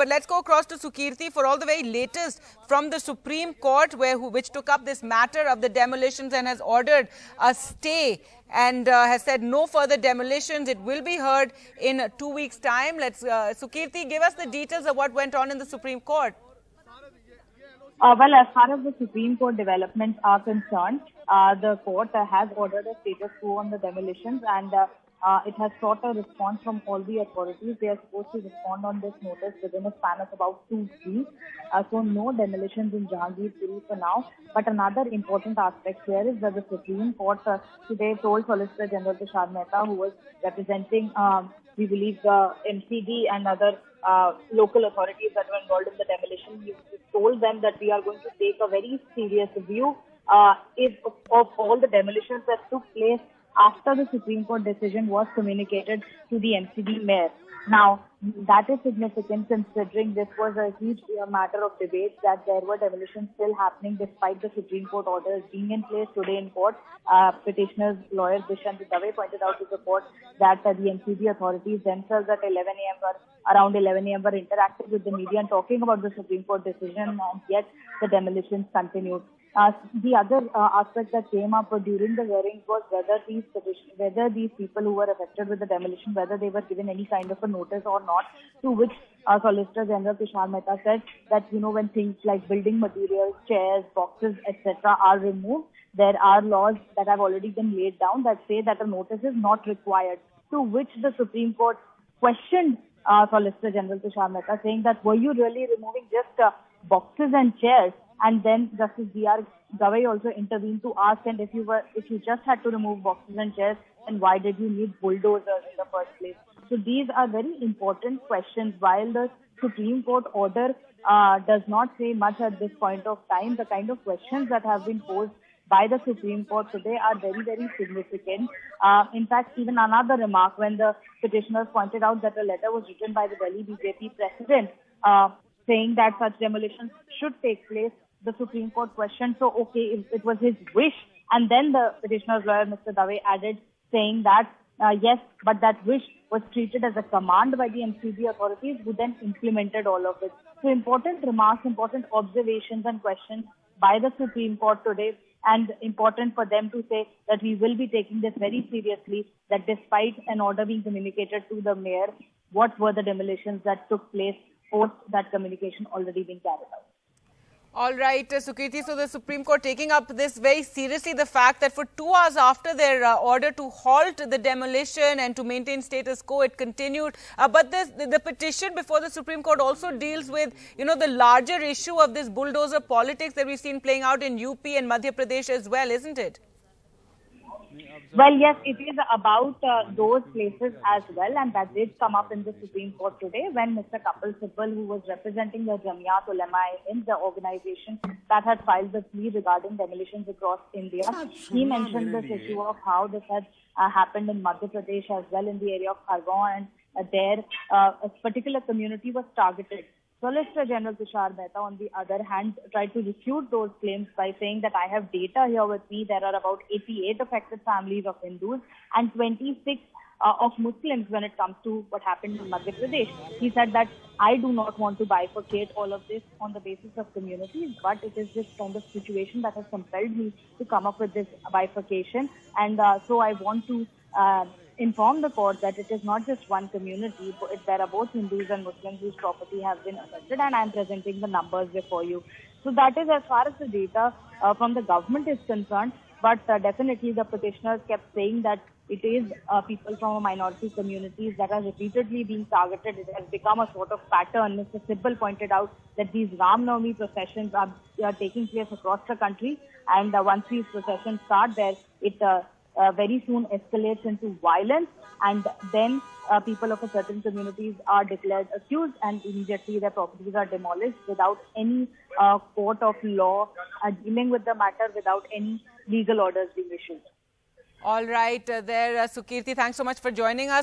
But let's go across to Sukirti for all the very latest from the Supreme Court, which took up this matter of the demolitions and has ordered a stay and has said no further demolitions. It will be heard in 2 weeks' time. Sukirti, give us the details of what went on in the Supreme Court. Well, as far as the Supreme Court developments are concerned, the court has ordered a status quo on the demolitions, and it has sought a response from all the authorities. They are supposed to respond on this notice within a span of about 2 weeks. So no demolitions in Jahangirpuri for now. But another important aspect here is that the Supreme Court today told Solicitor General Tushar Mehta, who was representing, we believe, the MCD and other local authorities that were involved in the demolition, he told them that we are going to take a very serious view of all the demolitions that took place after the Supreme Court decision was communicated to the MCD mayor. Now, that is significant considering this was a huge matter of debate, that there were demolitions still happening despite the Supreme Court orders being in place today in court. Petitioner's lawyer Dishant Dave pointed out to the court that the MCD authorities themselves at around 11 a.m. were interacting with the media and talking about the Supreme Court decision, and yet the demolitions continued. The other aspect that came up during the hearings was whether these people who were affected with the demolition, whether they were given any kind of a notice or not, to which Solicitor General Tushar Mehta said that, when things like building materials, chairs, boxes, etc. are removed, there are laws that have already been laid down that say that a notice is not required, to which the Supreme Court questioned Solicitor General Tushar Mehta, saying that were you really removing just boxes and chairs? And then Justice B.R. Gavai also intervened to ask, and if you just had to remove boxes and chairs, then why did you need bulldozers in the first place? So these are very important questions. While the Supreme Court order does not say much at this point of time, the kind of questions that have been posed by the Supreme Court today are very, very significant. In fact, even another remark when the petitioners pointed out that a letter was written by the Delhi BJP president saying that such demolitions should take place, the Supreme Court questioned, so okay, if it was his wish, and then the petitioner's lawyer, Mr. Dave, added saying that yes, but that wish was treated as a command by the MCD authorities, who then implemented all of it. So important remarks, important observations and questions by the Supreme Court today, and important for them to say that we will be taking this very seriously, that despite an order being communicated to the mayor, what were the demolitions that took place post that communication already being carried out. All right, Sukirti, so the Supreme Court taking up this very seriously, the fact that for 2 hours after their order to halt the demolition and to maintain status quo, it continued. But the petition before the Supreme Court also deals with, the larger issue of this bulldozer politics that we've seen playing out in UP and Madhya Pradesh as well, isn't it? Well, yes, it is about those places as well, and that did come up in the Supreme Court today when Mr. Kapil Sibal, who was representing the Jamiyat Ulema-e-Hind, the organization that had filed the plea regarding demolitions across India, he mentioned this issue of how this had happened in Madhya Pradesh as well, in the area of Khargone, and there a particular community was targeted. Solicitor General Tushar Mehta, on the other hand, tried to refute those claims by saying that I have data here with me. There are about 88 affected families of Hindus and 26 of Muslims when it comes to what happened in Madhya Pradesh. He said that I do not want to bifurcate all of this on the basis of communities, but it is this kind of situation that has compelled me to come up with this bifurcation. And so I want to inform the court that it is not just one community, but there are both Hindus and Muslims whose property has been affected, and I am presenting the numbers before you. So that is as far as the data from the government is concerned, but definitely the petitioners kept saying that it is people from minority communities that are repeatedly being targeted. It has become a sort of pattern. Mr. Sibal pointed out that these Ram Navami processions are taking place across the country, and once these processions start there, it very soon escalates into violence, and then people of a certain communities are declared accused, and immediately their properties are demolished without any court of law dealing with the matter, without any legal orders being issued. All right, Sukirti, thanks so much for joining us.